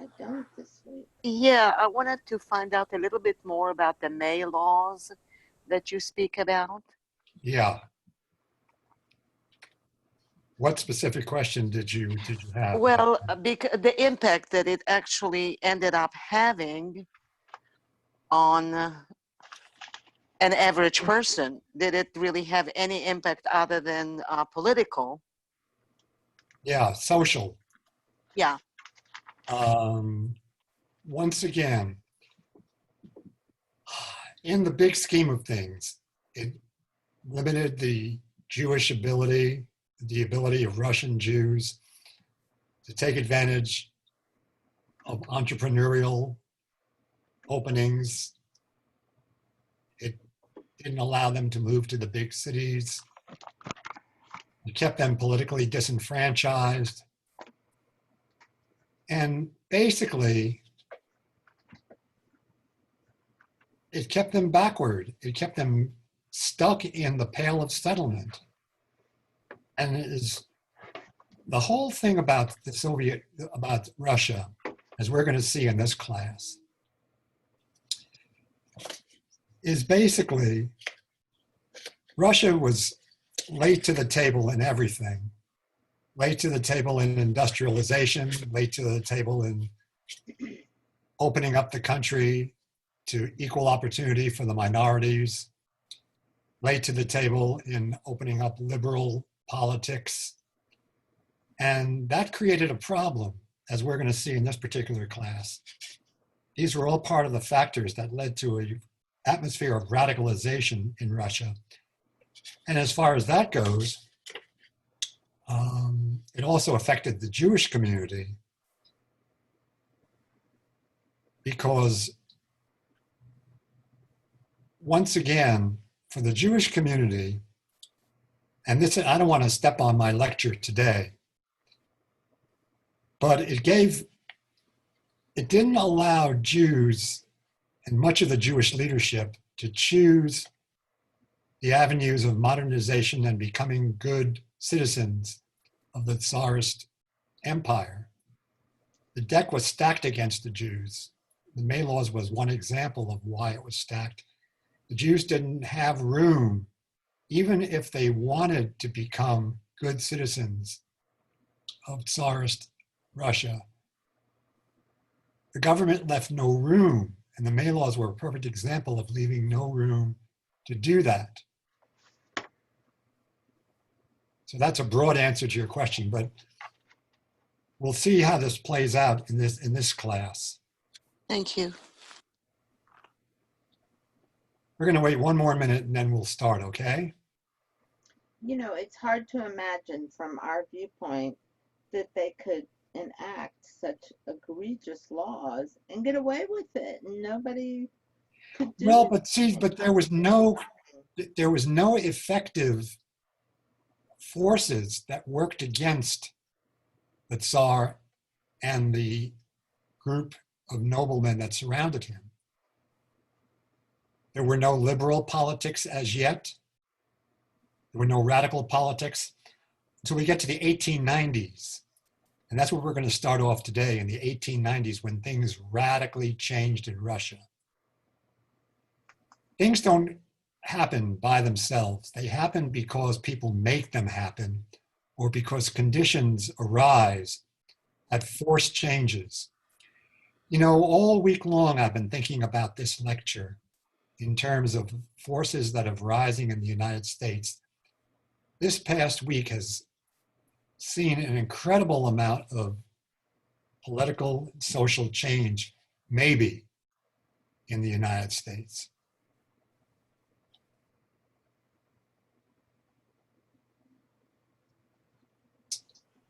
I don't this week. Yeah, I wanted to find out a little bit more about the May laws that you speak about. Yeah. What specific question did you have? Well, because the impact that it actually ended up having on an average person. Did it really have any impact other than political? Yeah, social. Yeah. Once again, in the big scheme of things, it limited the Jewish ability, the ability of Russian Jews to take advantage of entrepreneurial openings. It didn't allow them to move to the big cities. It kept them politically disenfranchised. And basically, it kept them backward. It kept them stuck in the Pale of Settlement. And it is the whole thing about about Russia, as we're going to see in this class, is basically Russia was late to the table in everything. Late to the table in industrialization, late to the table in opening up the country to equal opportunity for the minorities, late to the table in opening up liberal politics. And that created a problem, as we're going to see in this particular class. These were all part of the factors that led to an atmosphere of radicalization in Russia. And as far as that goes, it also affected the Jewish community because, once again, for the Jewish community, and this, I don't want to step on my lecture today, but it didn't allow Jews and much of the Jewish leadership to choose the avenues of modernization and becoming good citizens of the Tsarist Empire. The deck was stacked against the Jews. The May Laws was one example of why it was stacked. The Jews didn't have room, even if they wanted to become good citizens of Tsarist Russia. The government left no room, and the May Laws were a perfect example of leaving no room to do that. So that's a broad answer to your question, but we'll see how this plays out in this class. Thank you. We're going to wait one more minute and then we'll start, okay? You know, it's hard to imagine from our viewpoint that they could enact such egregious laws and get away with it. Nobody could do Well, it. but see, but there was no effective forces that worked against the Tsar and the group of noblemen that surrounded him. There were no liberal politics as yet. There were no radical politics until we get to the 1890s. And that's where we're going to start off today, in the 1890s, when things radically changed in Russia. Things don't happen by themselves. They happen because people make them happen, or because conditions arise that force changes. You know, all week long I've been thinking about this lecture in terms of forces that are rising in the United States. This past week has seen an incredible amount of political and social change, maybe, in the United States.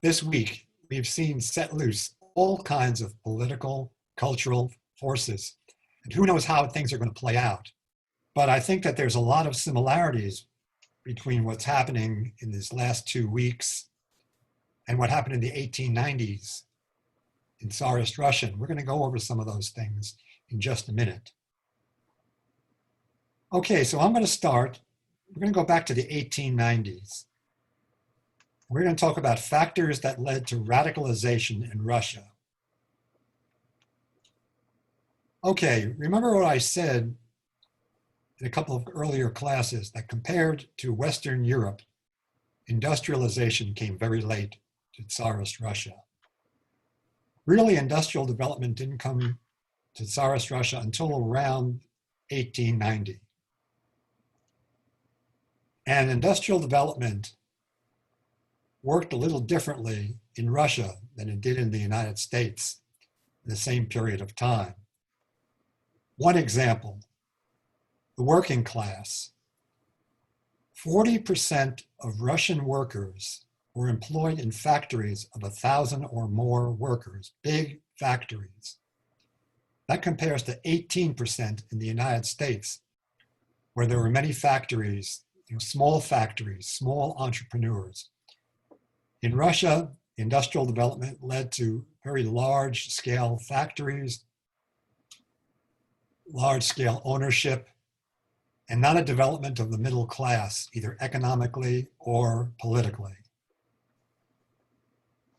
This week, we've seen set loose all kinds of political, cultural forces, and who knows how things are going to play out. But I think that there's a lot of similarities between what's happening in these last 2 weeks and what happened in the 1890s in Tsarist Russia. We're going to go over some of those things in just a minute. Okay, so I'm going to start. We're going to go back to the 1890s. We're going to talk about factors that led to radicalization in Russia. Okay, remember what I said in a couple of earlier classes that compared to Western Europe, industrialization came very late to Tsarist Russia. Really, industrial development didn't come to Tsarist Russia until around 1890. And industrial development worked a little differently in Russia than it did in the United States in the same period of time. One example, the working class. 40% of Russian workers were employed in factories of 1,000 or more workers, big factories. That compares to 18% in the United States, where there were many factories, small factories, small entrepreneurs. In Russia, industrial development led to very large-scale factories, large-scale ownership, and not a development of the middle class, either economically or politically.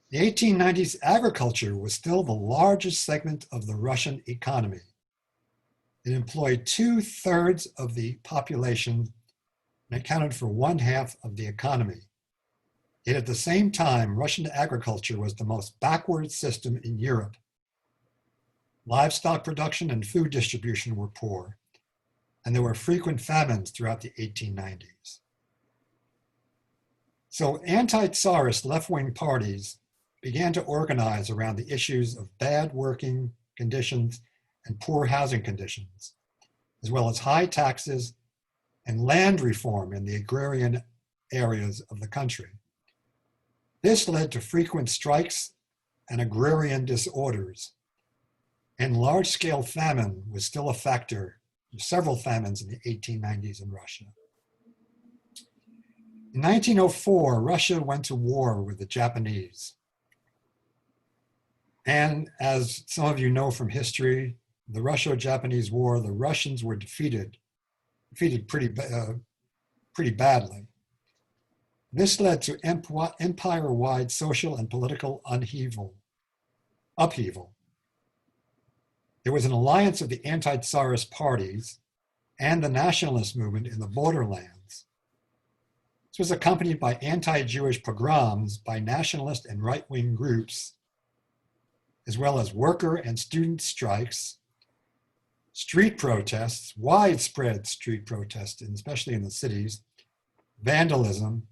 The 1890s, agriculture was still the largest segment of the Russian economy. It employed 2/3 of the population and accounted for 1/2 of the economy. Yet at the same time, Russian agriculture was the most backward system in Europe. Livestock production and food distribution were poor, and there were frequent famines throughout the 1890s. So anti-Tsarist left-wing parties began to organize around the issues of bad working conditions and poor housing conditions, as well as high taxes and land reform in the agrarian areas of the country. This led to frequent strikes and agrarian disorders, and large-scale famine was still a factor. Several famines in the 1890s in Russia. In 1904, Russia went to war with the Japanese. And as some of you know from history, the Russo-Japanese War, the Russians were defeated pretty badly. This led to empire-wide social and political upheaval. There was an alliance of the anti-Tsarist parties and the nationalist movement in the borderlands. This was accompanied by anti-Jewish pogroms by nationalist and right-wing groups, as well as worker and student strikes, street protests, widespread street protests, especially in the cities, vandalism,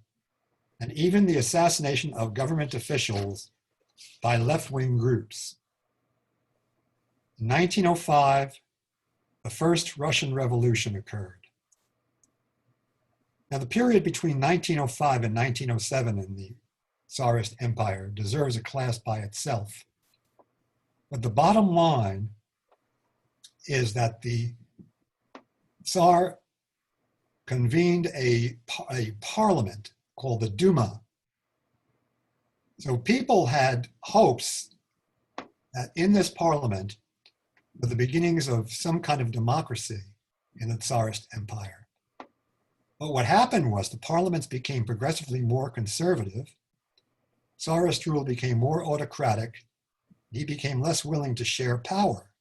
and even the assassination of government officials by left-wing groups. In 1905, the first Russian Revolution occurred. Now, the period between 1905 and 1907 in the Tsarist Empire deserves a class by itself. But the bottom line is that the Tsar convened a parliament called the Duma. So people had hopes that in this parliament were the beginnings of some kind of democracy in the Tsarist Empire. But what happened was the parliaments became progressively more conservative, Tsarist rule became more autocratic, he became less willing to share power.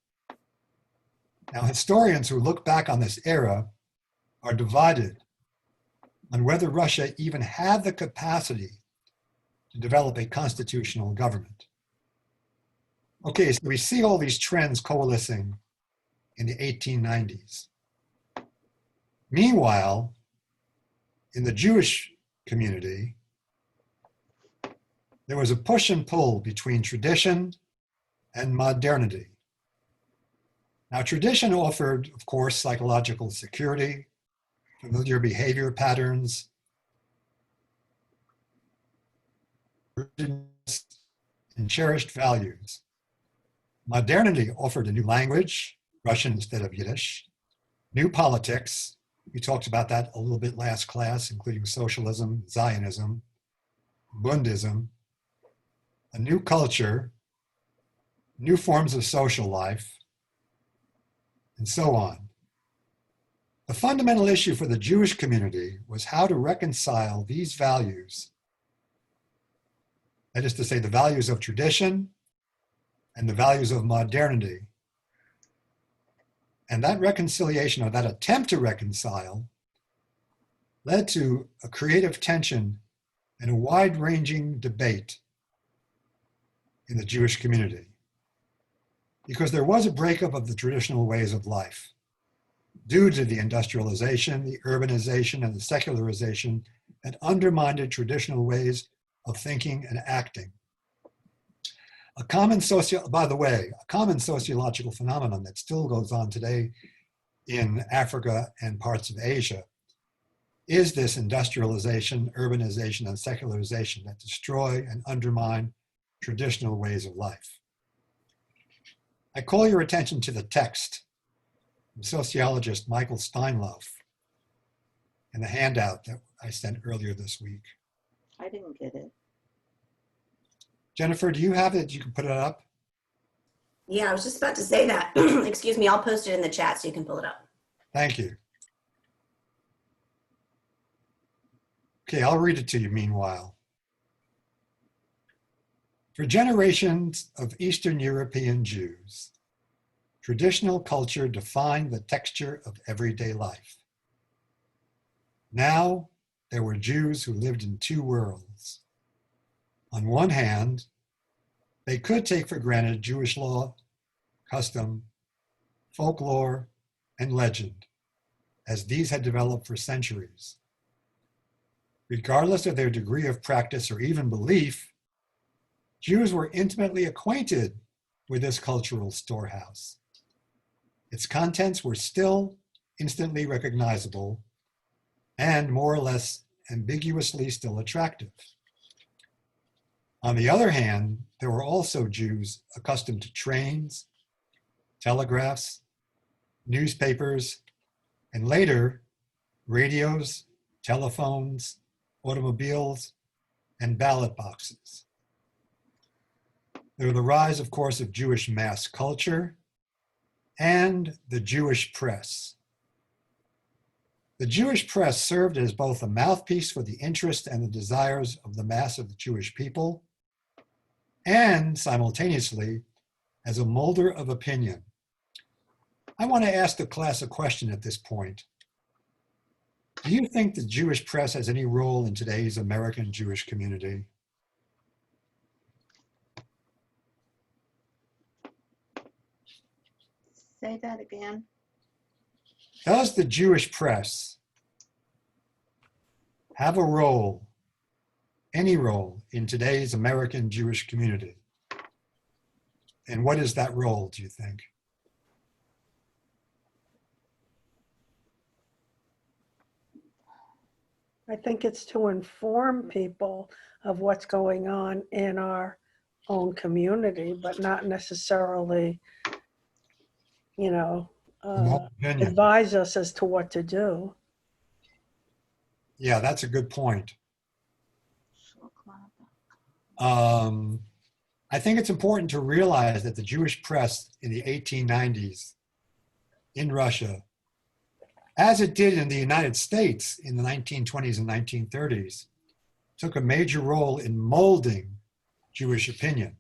Now, historians who look back on this era are divided on whether Russia even had the capacity to develop a constitutional government. Okay, so we see all these trends coalescing in the 1890s. Meanwhile, in the Jewish community, there was a push and pull between tradition and modernity. Now, tradition offered, of course, psychological security, familiar behavior patterns, and cherished values. Modernity offered a new language, Russian instead of Yiddish, new politics. We talked about that a little bit last class, including socialism, Zionism, Bundism, a new culture, new forms of social life, and so on. The fundamental issue for the Jewish community was how to reconcile these values, that is to say, the values of tradition and the values of modernity, And that reconciliation, or that attempt to reconcile, led to a creative tension and a wide-ranging debate in the Jewish community. Because there was a breakup of the traditional ways of life due to the industrialization, the urbanization, and the secularization that undermined traditional ways of thinking and acting. By the way, a common sociological phenomenon that still goes on today in Africa and parts of Asia is this industrialization, urbanization, and secularization that destroy and undermine traditional ways of life. I call your attention to the text from sociologist Michael Steinlauf in the handout that I sent earlier this week. I didn't get it. Jennifer, do you have it? You can put it up. Yeah, I was just about to say that. Excuse me, I'll post it in the chat so you can pull it up. Thank you. Okay, I'll read it to you meanwhile. For generations of Eastern European Jews, traditional culture defined the texture of everyday life. Now, there were Jews who lived in two worlds. On one hand, they could take for granted Jewish law, custom, folklore, and legend, as these had developed for centuries. Regardless of their degree of practice or even belief, Jews were intimately acquainted with this cultural storehouse. Its contents were still instantly recognizable and more or less ambiguously still attractive. On the other hand, there were also Jews accustomed to trains, telegraphs, newspapers, and later, radios, telephones, automobiles, and ballot boxes. There was the rise, of course, of Jewish mass culture and the Jewish press. The Jewish press served as both a mouthpiece for the interests and the desires of the mass of the Jewish people, and simultaneously as a molder of opinion. I want to ask the class a question at this point. Do you think the Jewish press has any role in today's American Jewish community? Say that again. Does the Jewish press have a role, any role, in today's American Jewish community? And what is that role, do you think? I think it's to inform people of what's going on in our own community, but not necessarily, you know, In my opinion. advise us as to what to do. Yeah, that's a good point. I think it's important to realize that the Jewish press in the 1890s in Russia, as it did in the United States in the 1920s and 1930s, took a major role in molding Jewish opinion.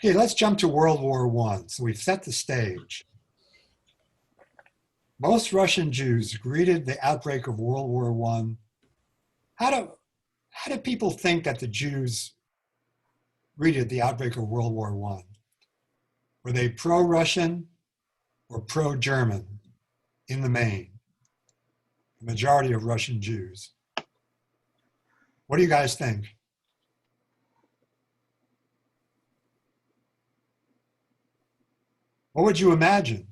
Okay, let's jump to World War I. So we've set the stage. Most Russian Jews greeted the outbreak of World War I. How do people think that the Jews greeted the outbreak of World War I? Were they pro-Russian or pro-German in the main? The majority of Russian Jews. What do you guys think? What would you imagine?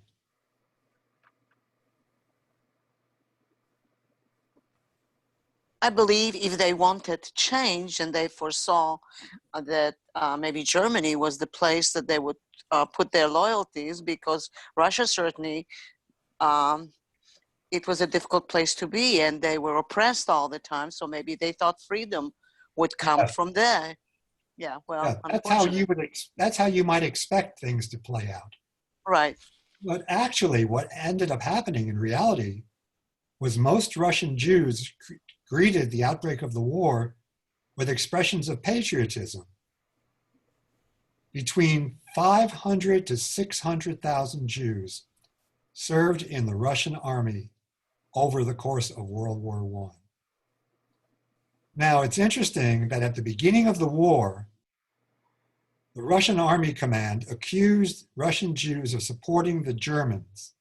I believe if they wanted change and they foresaw that maybe Germany was the place that they would put their loyalties, because Russia certainly, it was a difficult place to be and they were oppressed all the time. So maybe they thought freedom would come from there. Yeah, well, yeah, that's how you might expect things to play out. Right. But actually what ended up happening in reality was most Russian Jews greeted the outbreak of the war with expressions of patriotism. between 500 to 600,000 Jews served in the Russian army over the course of World War I. Now, it's interesting that at the beginning of the war, the Russian Army Command accused Russian Jews of supporting the Germans,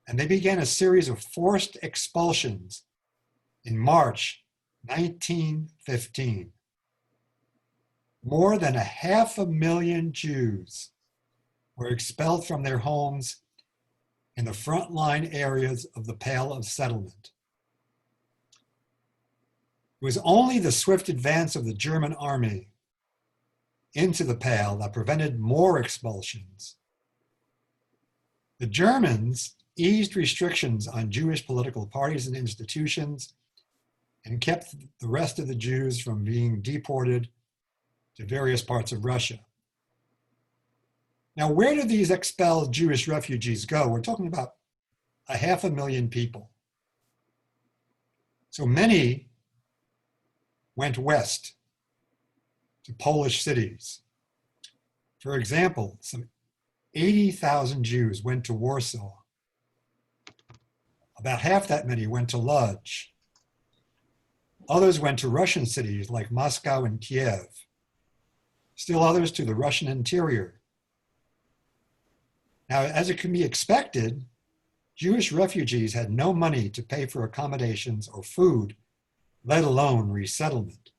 and they began a series of forced expulsions in March 1915. More than 500,000 Jews were expelled from their homes in the frontline areas of the Pale of Settlement. It was only the swift advance of the German army into the Pale that prevented more expulsions. The Germans eased restrictions on Jewish political parties and institutions and kept the rest of the Jews from being deported to various parts of Russia. Now, where did these expelled Jewish refugees go? We're talking about 500,000 people. So many went west to Polish cities. For example, some 80,000 Jews went to Warsaw. About half that many went to Lodz. Others went to Russian cities like Moscow and Kiev. Still others to the Russian interior. Now, as it can be expected, Jewish refugees had no money to pay for accommodations or food, let alone resettlement.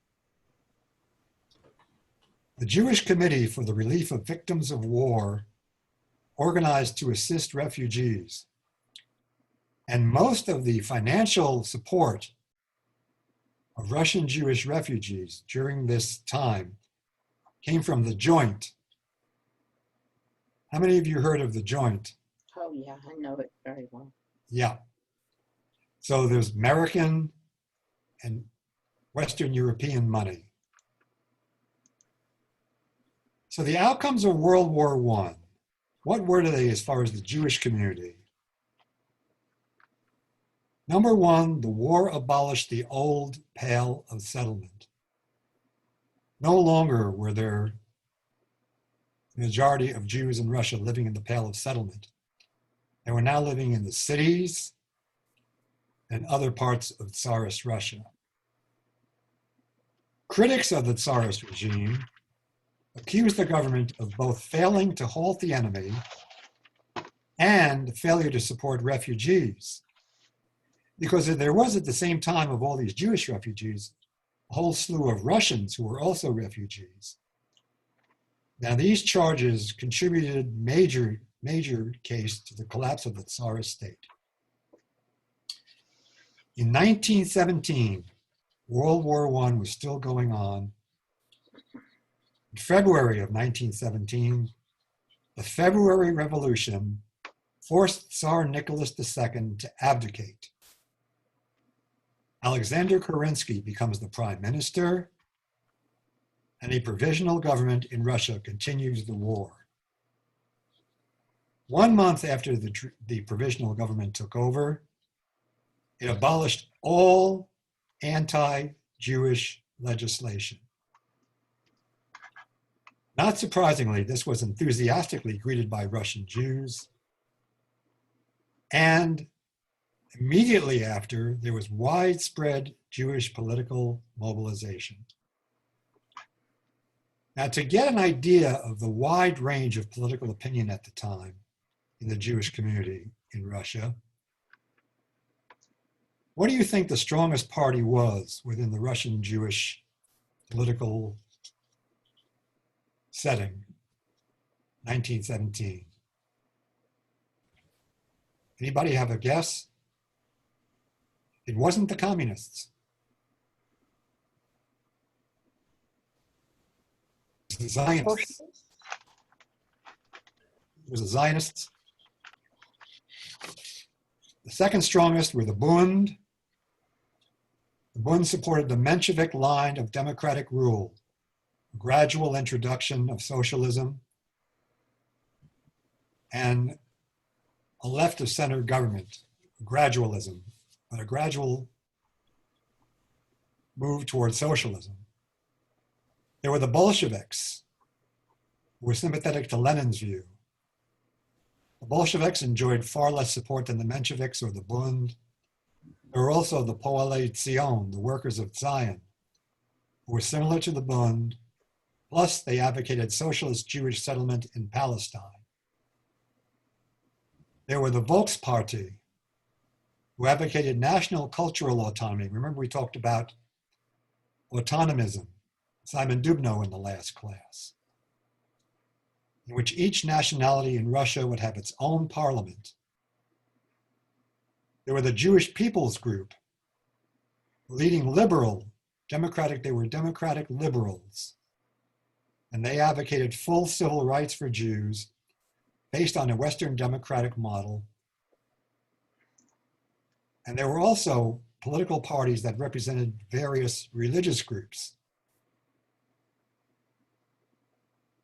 The Jewish Committee for the Relief of Victims of War organized to assist refugees. And most of the financial support of Russian Jewish refugees during this time came from the Joint. How many of you heard of the Joint? Oh, yeah, I know it very well. Yeah. So there's American and Western European money. So the outcomes of World War I, what were they as far as the Jewish community? Number one, the war abolished the old Pale of Settlement. No longer were there the majority of Jews in Russia living in the Pale of Settlement. They were now living in the cities and other parts of Tsarist Russia. Critics of the Tsarist regime accused the government of both failing to halt the enemy and failure to support refugees. Because there was at the same time of all these Jewish refugees, a whole slew of Russians who were also refugees. Now these charges contributed major case to the collapse of the Tsarist state. In 1917, World War I was still going on. In February of 1917, the February Revolution forced Tsar Nicholas II to abdicate. Alexander Kerensky becomes the prime minister, and a provisional government in Russia continues the war. 1 month after the provisional government took over, it abolished all anti-Jewish legislation. Not surprisingly, this was enthusiastically greeted by Russian Jews, and immediately after, there was widespread Jewish political mobilization. Now, to get an idea of the wide range of political opinion at the time in the Jewish community in Russia, what do you think the strongest party was within the Russian Jewish political setting, 1917? Anybody have a guess? It wasn't the communists. It was the Zionists. It was the Zionists. The second strongest were the Bund. The Bund supported the Menshevik line of democratic rule, a gradual introduction of socialism, and a left of center government, gradualism, but a gradual move towards socialism. There were the Bolsheviks, who were sympathetic to Lenin's view. The Bolsheviks enjoyed far less support than the Mensheviks or the Bund. There were also the Poalei Zion, the workers of Zion, who were similar to the Bund, plus they advocated socialist Jewish settlement in Palestine. There were the Volksparty, who advocated national cultural autonomy. Remember, we talked about autonomism, Simon Dubnow in the last class, in which each nationality in Russia would have its own parliament. There were the Jewish People's Group, leading liberal, democratic, they were democratic liberals, and they advocated full civil rights for Jews based on a Western democratic model. And there were also political parties that represented various religious groups.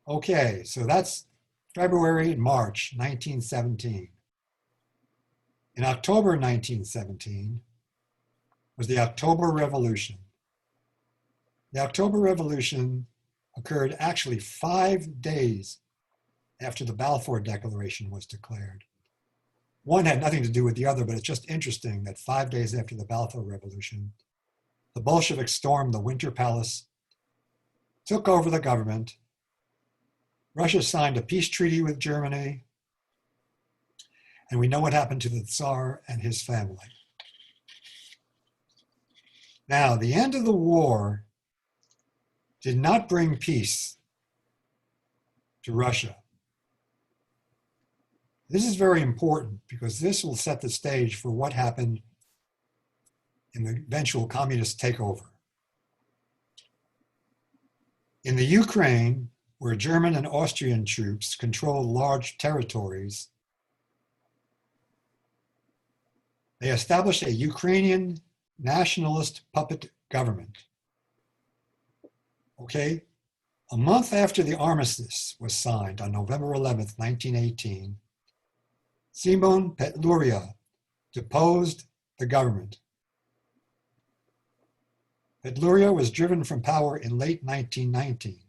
Okay, so that's February and March 1917. In October 1917 was the October Revolution. The October Revolution occurred actually 5 days after the Balfour Declaration was declared. One had nothing to do with the other, but it's just interesting that 5 days after the Balfour Revolution, the Bolsheviks stormed the Winter Palace, took over the government. Russia signed a peace treaty with Germany, and we know what happened to the Tsar and his family. Now, the end of the war did not bring peace to Russia. This is very important because this will set the stage for what happened in the eventual communist takeover. In the Ukraine, where German and Austrian troops controlled large territories, they established a Ukrainian nationalist puppet government. Okay? A month after the armistice was signed on November 11th, 1918, Simon Petliura deposed the government. Petliura was driven from power in late 1919.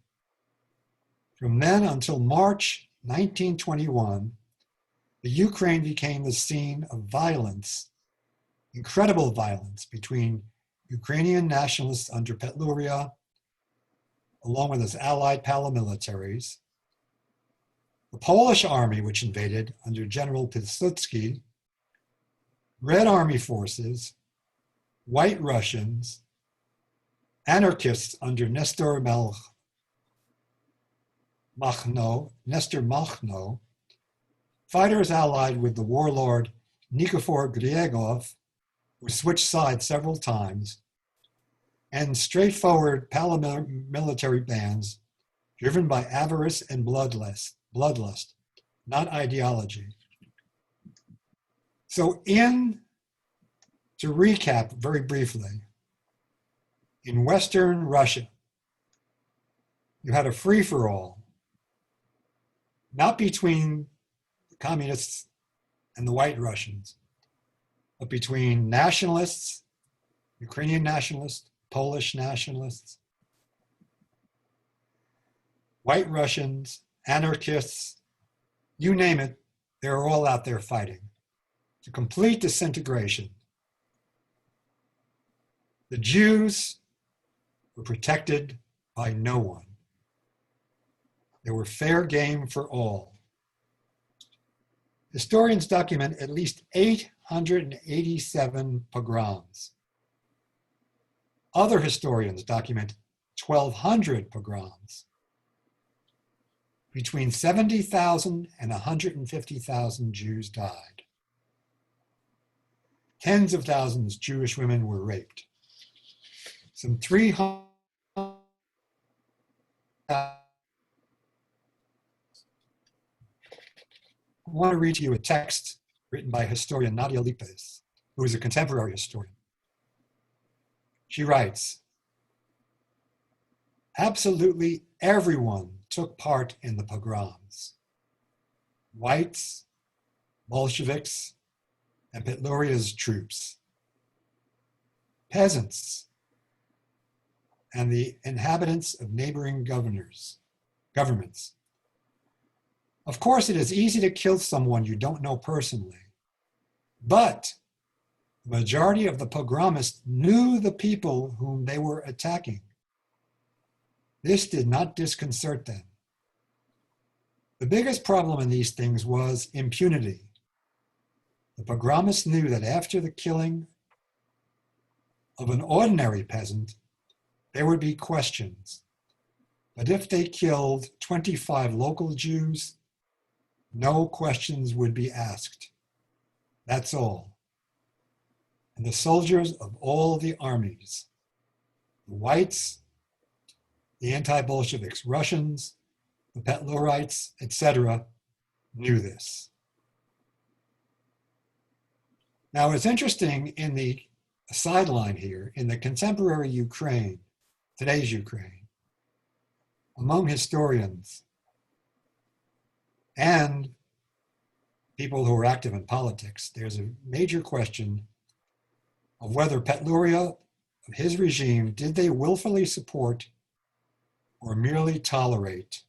From then until March 1921, the Ukraine became the scene of violence, incredible violence between Ukrainian nationalists under Petliura, along with his allied paramilitaries, the Polish army, which invaded under General Pilsudski, Red Army forces, White Russians, anarchists under Nestor Makhno, fighters allied with the warlord Nikifor Griegov, who switched sides several times, and straightforward paramilitary bands driven by avarice and bloodlust, not ideology. So to recap very briefly, in Western Russia, you had a free-for-all, not between the communists and the White Russians, but between nationalists, Ukrainian nationalists, Polish nationalists, White Russians, anarchists, you name it, they're all out there fighting. It's a complete disintegration. The Jews were protected by no one. They were fair game for all. Historians document at least 887 pogroms. Other historians document 1,200 pogroms. Between 70,000 and 150,000 Jews died. Tens of thousands of Jewish women were raped. Some 300. I want to read to you a text written by historian Nadia Lipes, who is a contemporary historian. She writes, absolutely everyone took part in the pogroms. Whites, Bolsheviks, and Petluria's troops, peasants, and the inhabitants of neighboring governments, Of course, it is easy to kill someone you don't know personally, but the majority of the pogromists knew the people whom they were attacking. This did not disconcert them. The biggest problem in these things was impunity. The pogromists knew that after the killing of an ordinary peasant, there would be questions. But if they killed 25 local Jews, no questions would be asked. That's all. And the soldiers of all the armies, the whites, the anti-Bolsheviks, Russians, the Petlurites, etc., knew this. Now, it's interesting in the sideline here, in the contemporary Ukraine, today's Ukraine, among historians and people who are active in politics, there's a major question of whether Petluria, his regime, did they willfully support or merely tolerate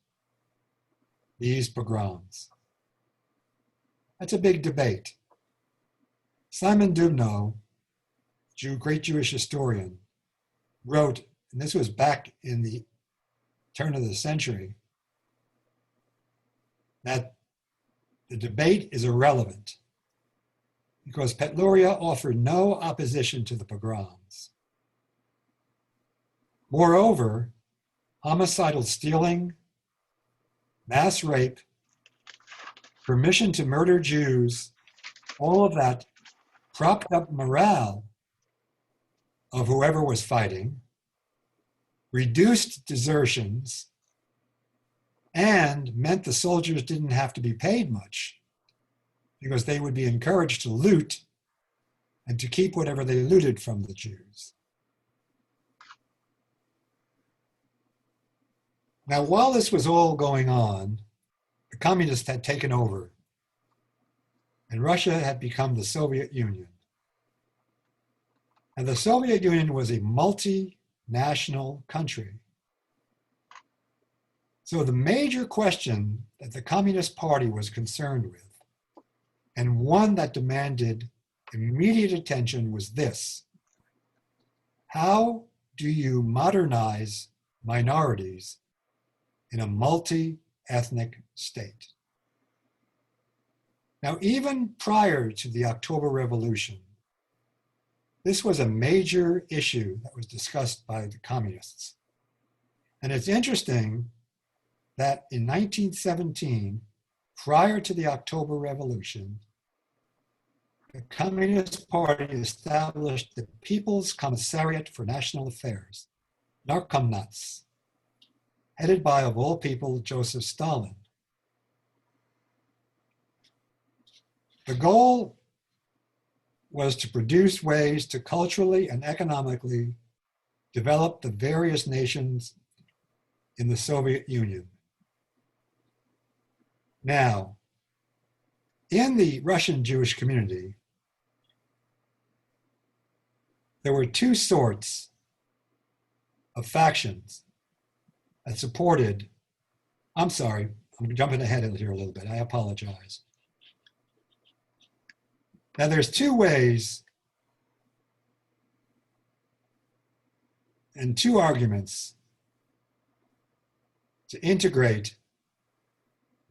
these pogroms? That's a big debate. Simon Dubnow, great Jewish historian, wrote, and this was back in the turn of the century, that the debate is irrelevant because Petluria offered no opposition to the pogroms. Moreover, homicidal stealing, mass rape, permission to murder Jews, all of that propped up morale of whoever was fighting, reduced desertions, and meant the soldiers didn't have to be paid much because they would be encouraged to loot and to keep whatever they looted from the Jews. Now, while this was all going on, the communists had taken over, and Russia had become the Soviet Union. And the Soviet Union was a multinational country. So the major question that the Communist Party was concerned with, and one that demanded immediate attention, was this: how do you modernize minorities in a multi-ethnic state? Now, even prior to the October Revolution, this was a major issue that was discussed by the communists. And it's interesting that in 1917, prior to the October Revolution, the Communist Party established the People's Commissariat for National Affairs, Narkomnats, headed by, of all people, Joseph Stalin. The goal was to produce ways to culturally and economically develop the various nations in the Soviet Union. Now, in the Russian Jewish community, there were two sorts of factions that supported, I'm sorry, I'm jumping ahead here a little bit, I apologize. Now there's two ways and two arguments to integrate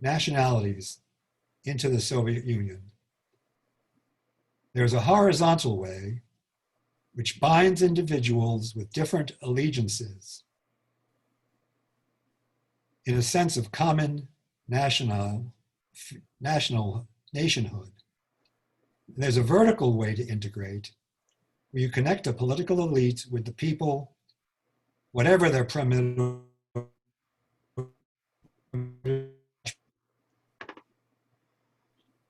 nationalities into the Soviet Union. There's a horizontal way which binds individuals with different allegiances in a sense of common national nationhood. And there's a vertical way to integrate where you connect a political elite with the people, whatever their primitive.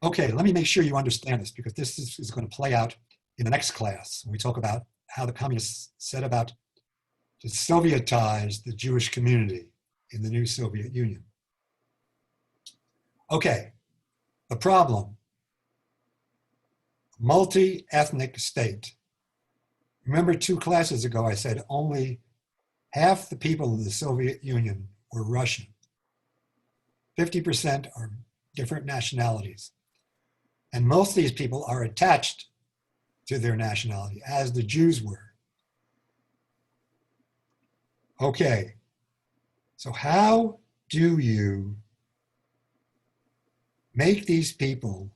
Okay, let me make sure you understand this because this is going to play out in the next class when we talk about how the communists set about to Sovietize the Jewish community in the new Soviet Union. Okay, the problem. Multi-ethnic state. Remember 2 classes ago I said only half the people of the Soviet Union were Russian. 50% are different nationalities. And most of these people are attached to their nationality, as the Jews were. Okay, so how do you make these people,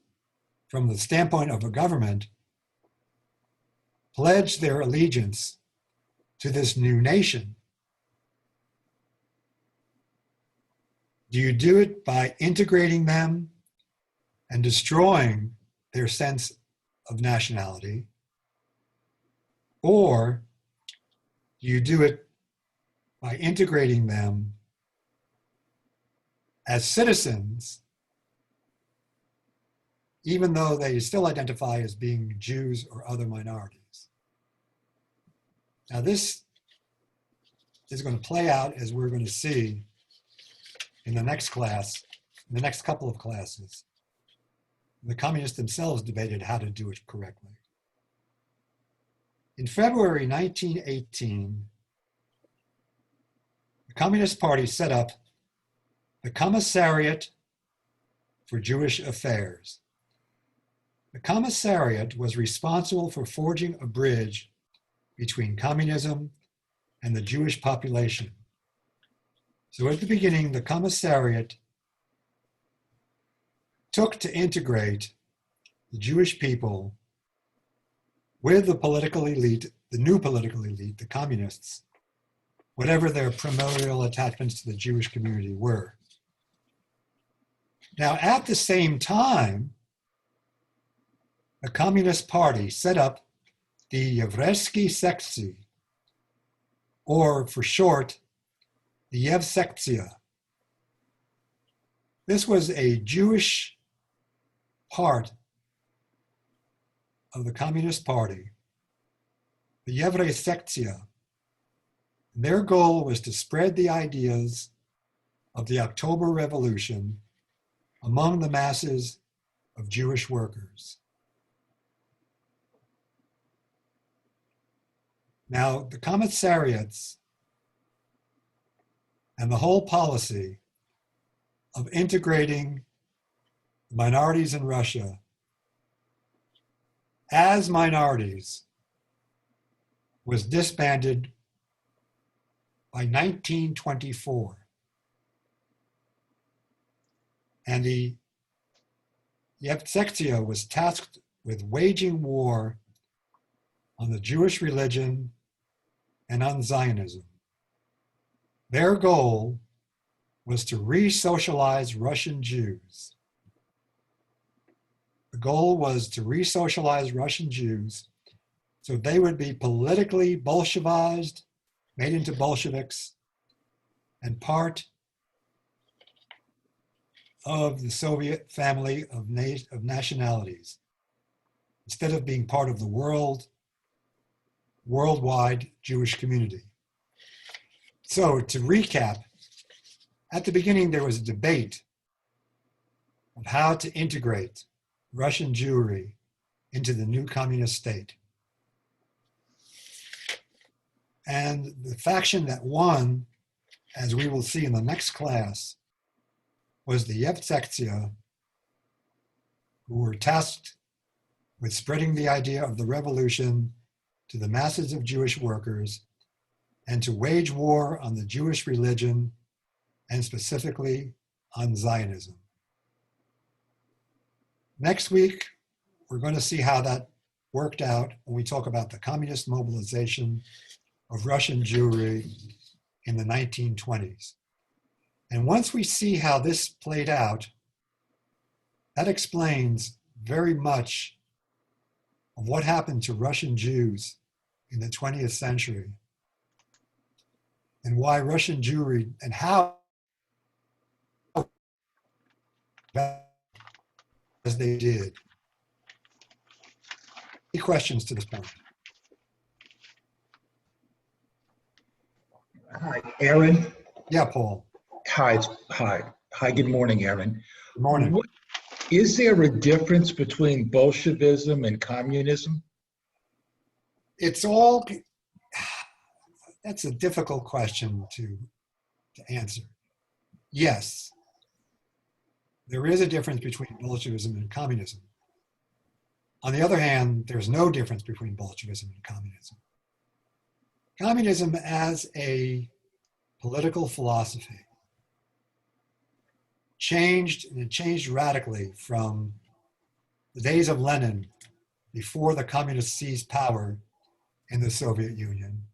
from the standpoint of a government, pledge their allegiance to this new nation? Do you do it by integrating them and destroying their sense of nationality? Or do you do it by integrating them as citizens, even though they still identify as being Jews or other minorities? Now, this is going to play out, as we're going to see in the next class, in the next couple of classes. The communists themselves debated how to do it correctly. In February 1918, the Communist Party set up the Commissariat for Jewish Affairs. The Commissariat was responsible for forging a bridge between communism and the Jewish population. So at the beginning, the Commissariat took to integrate the Jewish people with the political elite, the new political elite, the communists, whatever their primordial attachments to the Jewish community were. Now, at the same time, the Communist Party set up the Yevreysky Sektsy, or for short, the Yevsektia. This was a Jewish part of the Communist Party, the Yevsektia. Their goal was to spread the ideas of the October Revolution among the masses of Jewish workers. Now, the commissariats and the whole policy of integrating minorities in Russia as minorities was disbanded by 1924. And the Yevsektia was tasked with waging war on the Jewish religion and on Zionism. Their goal was to re-socialize Russian Jews. The goal was to re-socialize Russian Jews so they would be politically Bolshevized, made into Bolsheviks, and part of the Soviet family of nationalities, instead of being part of the worldwide Jewish community. So to recap, at the beginning there was a debate of how to integrate Russian Jewry into the new communist state. And the faction that won, as we will see in the next class, was the Yevsektia, who were tasked with spreading the idea of the revolution to the masses of Jewish workers and to wage war on the Jewish religion and specifically on Zionism. Next week, we're going to see how that worked out when we talk about the communist mobilization of Russian Jewry in the 1920s. And once we see how this played out, that explains very much of what happened to Russian Jews in the 20th century and why Russian Jewry and how as they did. Any questions to this point? Hi, Aaron. Yeah, Paul. Hi, good morning, Aaron. Good morning. Is there a difference between Bolshevism and communism? It's all, that's a difficult question to answer. Yes, There is a difference between Bolshevism and communism. On the other hand, there's no difference between Bolshevism and communism. Communism as a political philosophy changed, and it changed radically from the days of Lenin before the communists seized power in the Soviet Union,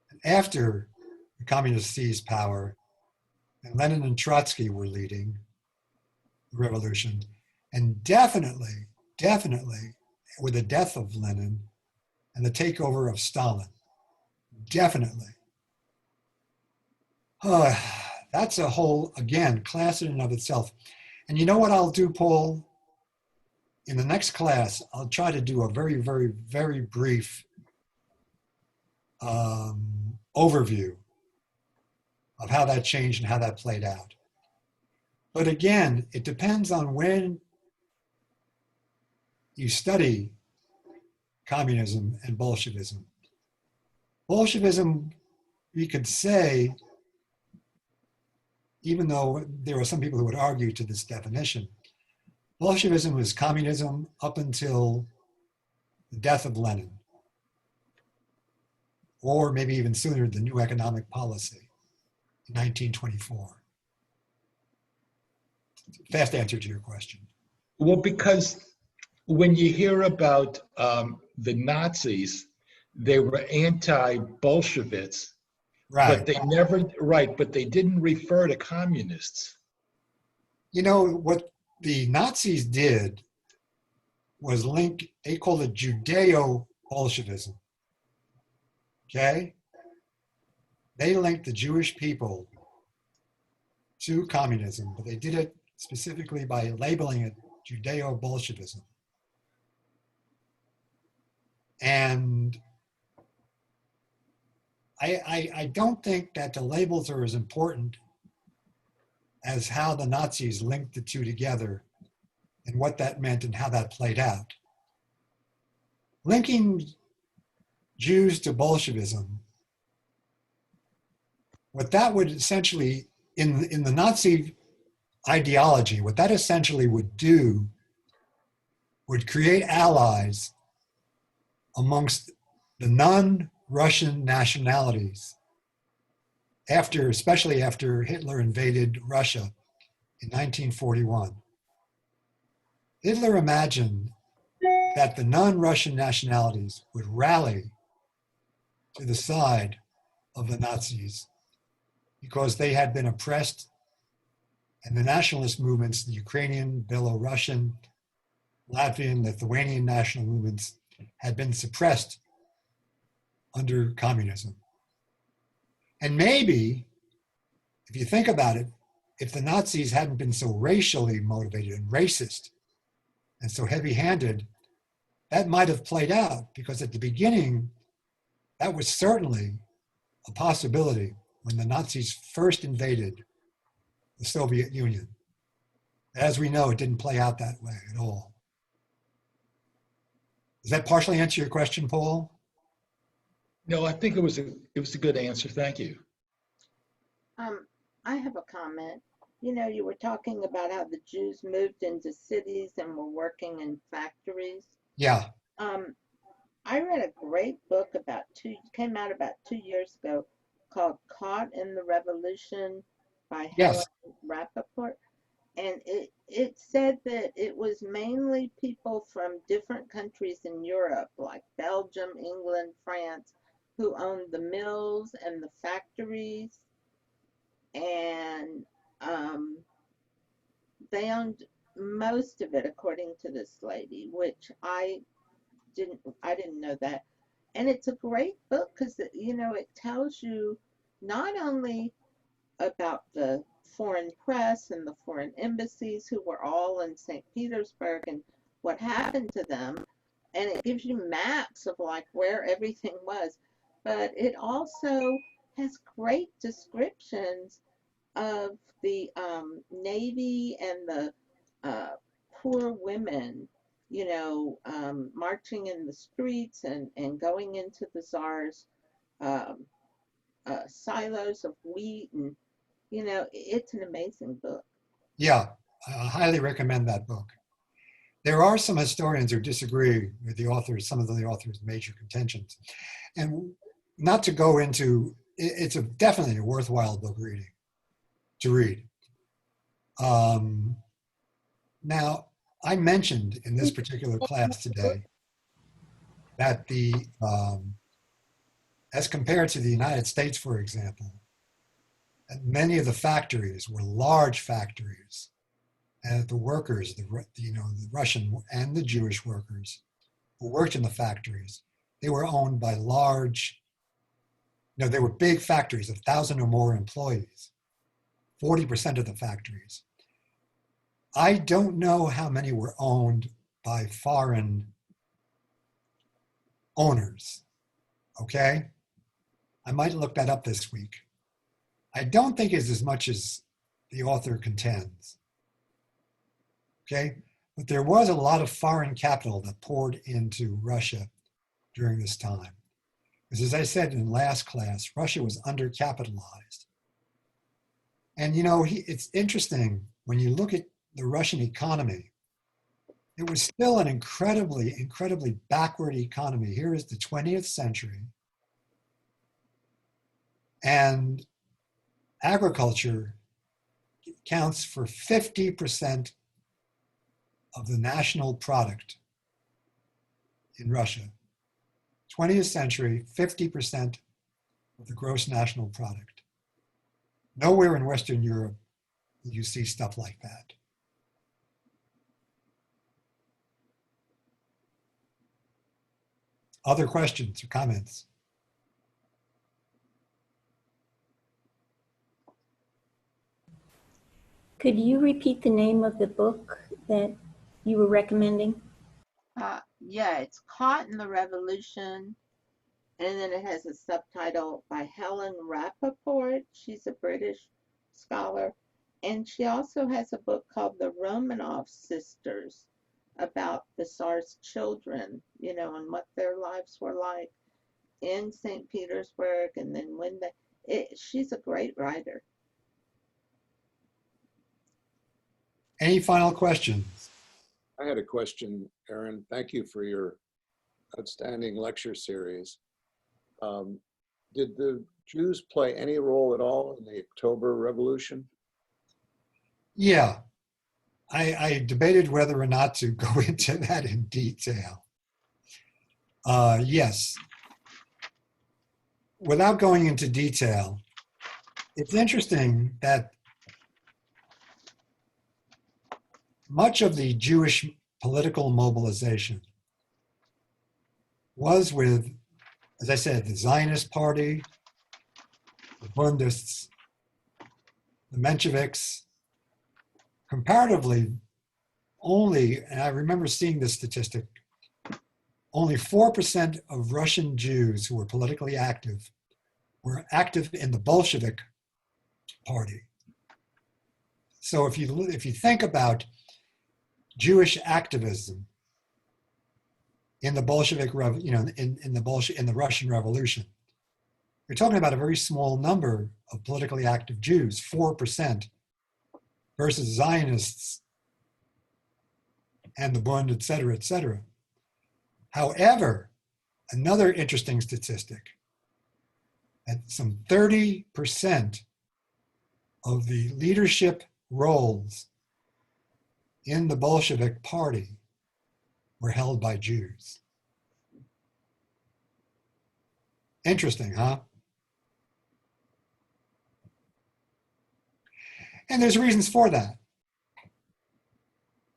and after the communists seized power and Lenin and Trotsky were leading the revolution, and definitely with the death of Lenin and the takeover of Stalin, definitely. That's a whole, again, class in and of itself. And you know what I'll do, Paul? In the next class, I'll try to do a very, very, very brief overview of how that changed and how that played out. But again, it depends on when you study communism and Bolshevism. Bolshevism, we could say, even though there are some people who would argue to this definition, Bolshevism was communism up until the death of Lenin, or maybe even sooner, the new economic policy in 1924. Fast answer to your question. Well, because when you hear about the Nazis, they were anti-Bolsheviks, Right. but they didn't refer to communists. You know, what the Nazis did was link, they called it Judeo-Bolshevism. Okay? They linked the Jewish people to communism, but they did it specifically by labeling it Judeo-Bolshevism. And I don't think that the labels are as important as how the Nazis linked the two together and what that meant and how that played out. Linking Jews to Bolshevism, what that would essentially, in the Nazi ideology, what that essentially would do would create allies amongst the non-Russian nationalities especially after Hitler invaded Russia in 1941. Hitler imagined that the non-Russian nationalities would rally to the side of the Nazis because they had been oppressed, and the nationalist movements, the Ukrainian, Belarusian, Latvian, Lithuanian national movements, had been suppressed under communism. And maybe, if you think about it, if the Nazis hadn't been so racially motivated and racist and so heavy-handed, that might have played out, because at the beginning, that was certainly a possibility when the Nazis first invaded the Soviet Union. As we know, it didn't play out that way at all. Does that partially answer your question, Paul? No, I think it was a good answer. Thank you. I have a comment. You know, you were talking about how the Jews moved into cities and were working in factories. Yeah. I read a great book came out about 2 years ago, called Caught in the Revolution by Yes. Helen Rappaport. And it said that it was mainly people from different countries in Europe, like Belgium, England, France, who owned the mills and the factories. And they owned most of it, according to this lady, which I didn't know that. And it's a great book because, you know, it tells you not only about the foreign press and the foreign embassies who were all in St. Petersburg and what happened to them, and it gives you maps of like where everything was, but it also has great descriptions of the Navy and the poor women, you know, marching in the streets and going into the Tsar's silos of wheat. And, you know, it's an amazing book. Yeah. I highly recommend that book. There are some historians who disagree with the authors, some of the author's major contentions. And not to go into, it's definitely a worthwhile book to read. Now, I mentioned in this particular class today that as compared to the United States, for example, many of the factories were large factories, and the workers, the Russian and the Jewish workers who worked in the factories, they were owned by they were big factories, 1,000 or more employees, 40% of the factories. I don't know how many were owned by foreign owners, okay? I might look that up this week. I don't think it's as much as the author contends, okay? But there was a lot of foreign capital that poured into Russia during this time. Because as I said in last class, Russia was undercapitalized. And it's interesting when you look at the Russian economy, it was still an incredibly, incredibly backward economy. Here is the 20th century. And agriculture counts for 50% of the national product in Russia. 20th century, 50% of the gross national product. Nowhere in Western Europe do you see stuff like that. Other questions or comments? Could you repeat the name of the book that you were recommending? Yeah, it's Caught in the Revolution, and then it has a subtitle by Helen Rappaport. She's a British scholar, and she also has a book called The Romanov Sisters about the Tsar's children, and what their lives were like in St. Petersburg, and then she's a great writer. Any final questions? I had a question, Aaron. Thank you for your outstanding lecture series. Did the Jews play any role at all in the October Revolution? Yeah, I debated whether or not to go into that in detail. Yes. Without going into detail, it's interesting that much of the Jewish political mobilization was with, as I said, the Zionist Party, the Bundists, the Mensheviks. Comparatively, and I remember seeing this statistic, only 4% of Russian Jews who were politically active were active in the Bolshevik Party. So if you think about Jewish activism in the Bolshevik, in the Russian Revolution, you're talking about a very small number of politically active Jews, 4%, versus Zionists and the Bund, et cetera, et cetera. However, another interesting statistic, that some 30% of the leadership roles in the Bolshevik Party were held by Jews. Interesting, huh? And there's reasons for that.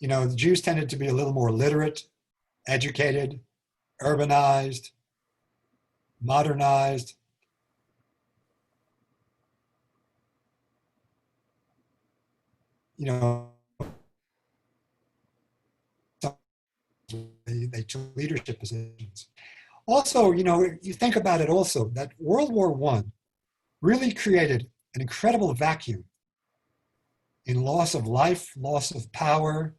The Jews tended to be a little more literate, educated, urbanized, modernized. They took leadership positions. Also, you think about it also, that World War I really created an incredible vacuum in loss of life, loss of power,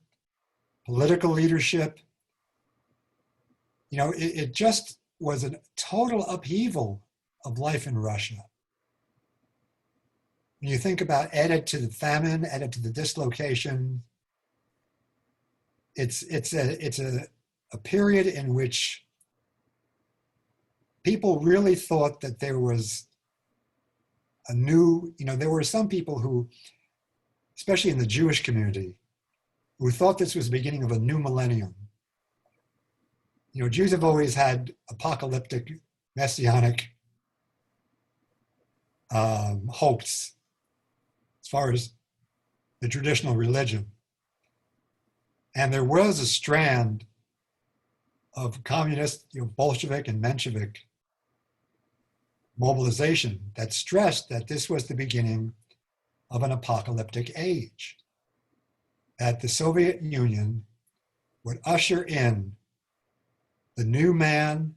political leadership. It just was a total upheaval of life in Russia. When you think about added to the famine, added to the dislocation, it's a period in which people really thought that there was a new, there were some people who, especially in the Jewish community, who thought this was the beginning of a new millennium. Jews have always had apocalyptic, messianic hopes as far as the traditional religion. And there was a strand of communist, Bolshevik and Menshevik mobilization that stressed that this was the beginning of an apocalyptic age, that the Soviet Union would usher in the new man,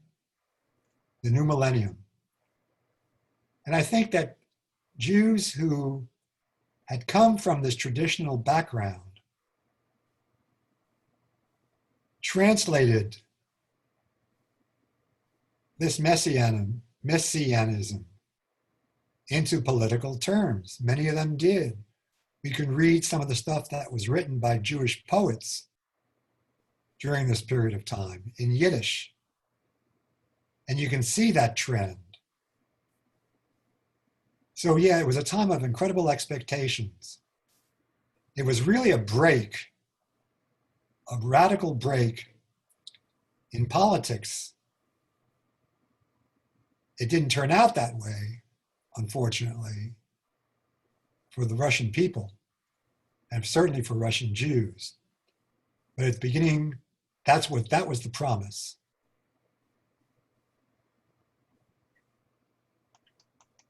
the new millennium. And I think that Jews who had come from this traditional background translated this messianism into political terms. Many of them did. We can read some of the stuff that was written by Jewish poets during this period of time in Yiddish. And you can see that trend. So yeah, it was a time of incredible expectations. It was really a radical break in politics. It didn't turn out that way, unfortunately, for the Russian people, and certainly for Russian Jews. But at the beginning, that was the promise.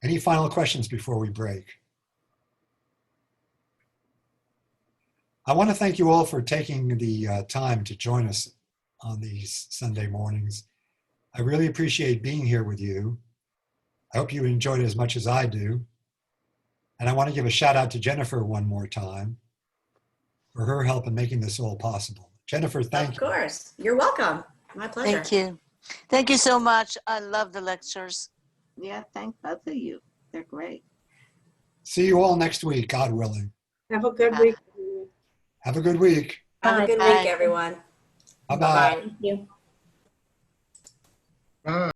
Any final questions before we break? I want to thank you all for taking the time to join us on these Sunday mornings. I really appreciate being here with you. I hope you enjoyed it as much as I do. And I want to give a shout out to Jennifer one more time for her help in making this all possible. Jennifer, thank you. Of course. You're welcome. My pleasure. Thank you. Thank you so much. I love the lectures. Yeah, thank both of you. They're great. See you all next week, God willing. Have a good week. Have a good week. Have a good Bye. week, everyone. Bye-bye. Thank you. Bye.